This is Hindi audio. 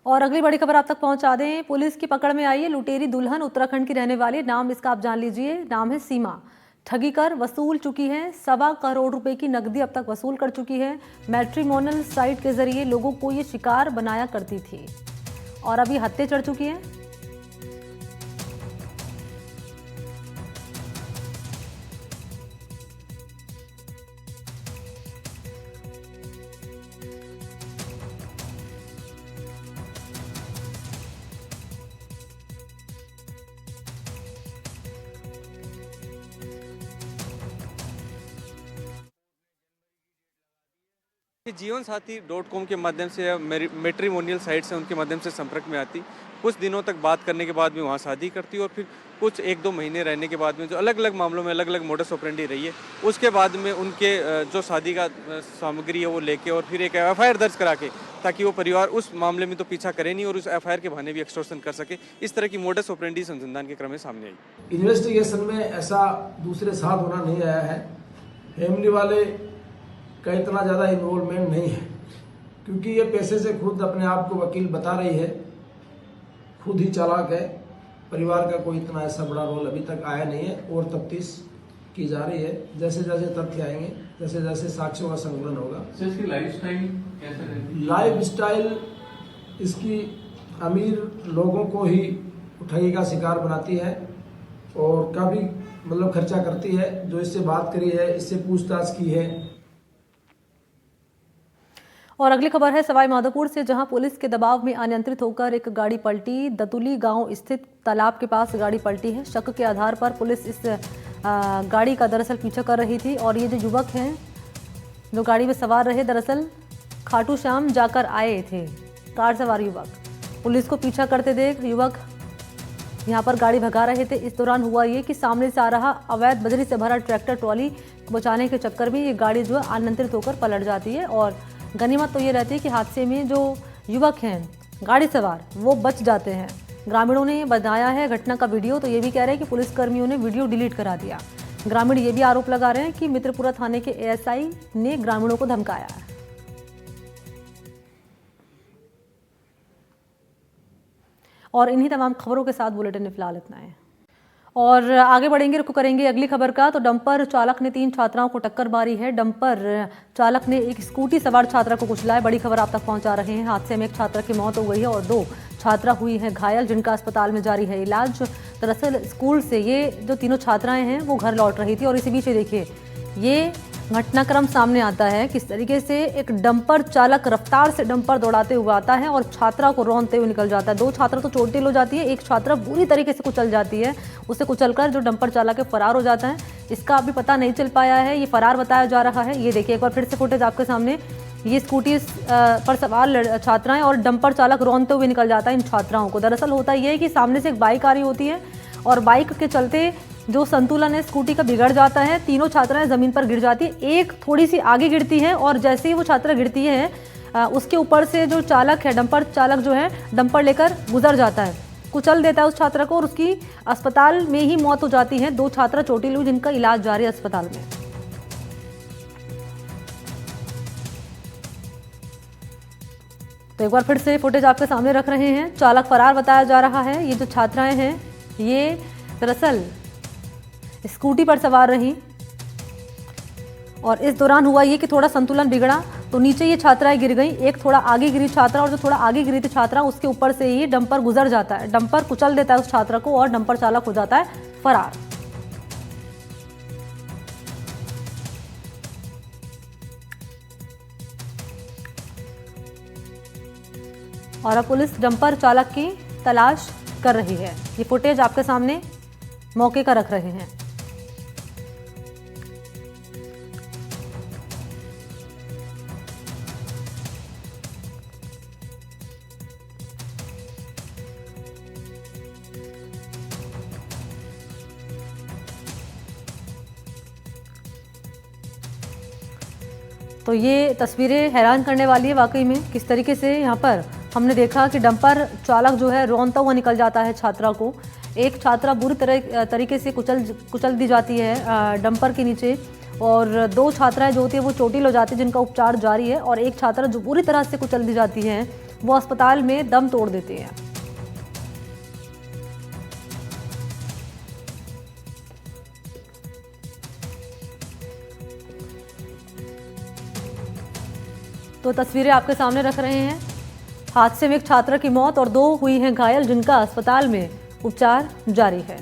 और अगली बड़ी खबर आप तक पहुंचा दें। पुलिस की पकड़ में आई है लुटेरी दुल्हन, उत्तराखंड की रहने वाली। नाम इसका आप जान लीजिए, नाम है सीमा। ठगी कर वसूल चुकी है 1.25 करोड़ रुपए की नकदी अब तक वसूल कर चुकी है। मैट्रिमोनियल साइट के जरिए लोगों को ये शिकार बनाया करती थी और अभी हत्या चढ़ चुकी है। जीवनसाथी.com के माध्यम से या मैट्रिमोनियल साइट से उनके माध्यम से संपर्क में आती, कुछ दिनों तक बात करने के बाद में वहाँ शादी करती और फिर कुछ 1-2 महीने रहने के बाद में जो अलग अलग मामलों में अलग अलग मोडस ऑपरेंडी रही है, उसके बाद में उनके जो शादी का सामग्री है वो लेके और फिर एक FIR दर्ज करा के, ताकि वो परिवार उस मामले में तो पीछा करे नहीं और उस FIR के बहाने भी एक्सटॉर्शन कर सके। इस तरह की मोडस ऑपरेंडी अनुसंधान के क्रम में सामने आई। इन्वेस्टिगेशन में ऐसा दूसरे साथ होना नहीं आया है। फैमिली वाले का इतना ज़्यादा इन्वॉल्वमेंट नहीं है, क्योंकि ये पैसे से खुद अपने आप को वकील बता रही है, खुद ही चालाक है। परिवार का कोई इतना ऐसा बड़ा रोल अभी तक आया नहीं है और तफ्तीश की जा रही है। जैसे जैसे तथ्य आएंगे, जैसे जैसे साक्ष्यों का संकलन होगा। इसकी लाइफस्टाइल कैसा है? लाइफस्टाइल इसकी अमीर लोगों को ही ठगी का शिकार बनाती है और काफ़ी मतलब खर्चा करती है। जो इससे बात करी है, इससे पूछताछ की है। और अगली खबर है सवाई माधोपुर से, जहां पुलिस के दबाव में अनियंत्रित होकर एक गाड़ी पलटी। दतुली गांव स्थित तालाब के पास गाड़ी पलटी है। शक के आधार पर पुलिस इस गाड़ी का दरअसल पीछा कर रही थी और ये जो युवक हैं जो गाड़ी में सवार रहे, दरअसल खाटू श्याम जाकर आए थे। कार सवार युवक पुलिस को पीछा करते देख युवक यहाँ पर गाड़ी भगा रहे थे। इस दौरान हुआ ये कि सामने से आ रहा अवैध बजरी से भरा ट्रैक्टर ट्रॉली को बचाने के चक्कर में ये गाड़ी जो है अनियंत्रित होकर पलट जाती है। और गनीमत तो ये रहती है कि हादसे में जो युवक हैं गाड़ी सवार वो बच जाते हैं। ग्रामीणों ने बनाया है घटना का वीडियो, तो ये भी कह रहे हैं कि पुलिसकर्मियों ने वीडियो डिलीट करा दिया। ग्रामीण ये भी आरोप लगा रहे हैं कि मित्रपुरा थाने के ASI ने ग्रामीणों को धमकाया है। और इन्हीं तमाम खबरों के साथ बुलेटिन में फिलहाल इतना है और आगे बढ़ेंगे, रुख करेंगे अगली खबर का। तो डंपर चालक ने 3 छात्राओं को टक्कर मारी है। डंपर चालक ने एक स्कूटी सवार छात्रा को कुचला है। बड़ी खबर आप तक पहुंचा रहे हैं। हादसे में एक छात्रा की मौत हो गई है और 2 छात्रा हुई हैं घायल, जिनका अस्पताल में जारी है इलाज। दरअसल स्कूल से ये जो तीनों छात्राएं हैं वो घर लौट रही थी और इसी बीच देखिए ये घटनाक्रम सामने आता है। किस तरीके से एक डंपर चालक रफ्तार से डंपर दौड़ाते हुए आता है और छात्रा को रौंदते हुए निकल जाता है। 2 छात्रा तो चोटिल हो जाती है, एक छात्रा बुरी तरीके से कुचल जाती है। उसे कुचलकर जो डंपर चालक है फरार हो जाता है। इसका अभी पता नहीं चल पाया है, ये फरार बताया जा रहा है। ये देखिए एक बार फिर से फुटेज आपके सामने। ये स्कूटी पर सवार छात्राएं और डंपर चालक रौंदते हुए निकल जाता है इन छात्राओं को। दरअसल होता यह है कि सामने से एक बाइक आ रही होती है और बाइक के चलते जो संतुलन है स्कूटी का बिगड़ जाता है। तीनों छात्राएं जमीन पर गिर जाती है। एक थोड़ी सी आगे गिरती है और जैसे ही वो छात्रा गिरती है उसके ऊपर से जो चालक है, डंपर चालक जो है, डंपर लेकर गुजर जाता है, कुचल देता है उस छात्रा को और उसकी अस्पताल में ही मौत हो जाती है। 2 छात्रा चोटिल हुई जिनका इलाज जारी है अस्पताल में। तो एक बार फिर से फुटेज आपके सामने रख रहे हैं। चालक फरार बताया जा रहा है। ये जो छात्राएं हैं ये दरअसल स्कूटी पर सवार रही और इस दौरान हुआ ये कि थोड़ा संतुलन बिगड़ा तो नीचे ये छात्राएं गिर गई। एक थोड़ा आगे गिरी छात्रा और जो थोड़ा आगे गिरी थी छात्रा उसके ऊपर से ही डंपर गुजर जाता है। डंपर कुचल देता है उस छात्रा को और डंपर चालक हो जाता है फरार। और अब पुलिस डंपर चालक की तलाश कर रही है। ये फुटेज आपके सामने मौके का रख रहे हैं। तो ये तस्वीरें हैरान करने वाली है वाकई में। किस तरीके से यहाँ पर हमने देखा कि डंपर चालक जो है रौंदता हुआ निकल जाता है छात्रा को। एक छात्रा बुरी तरीके से कुचल दी जाती है डंपर के नीचे और 2 छात्राएं जो होती है वो चोटिल हो जाती है जिनका उपचार जारी है और एक छात्रा जो बुरी तरह से कुचल दी जाती है वो अस्पताल में दम तोड़ देते हैं। तो तस्वीरें आपके सामने रख रहे हैं। हादसे में एक छात्रा की मौत और 2 हुई हैं घायल, जिनका अस्पताल में उपचार जारी है।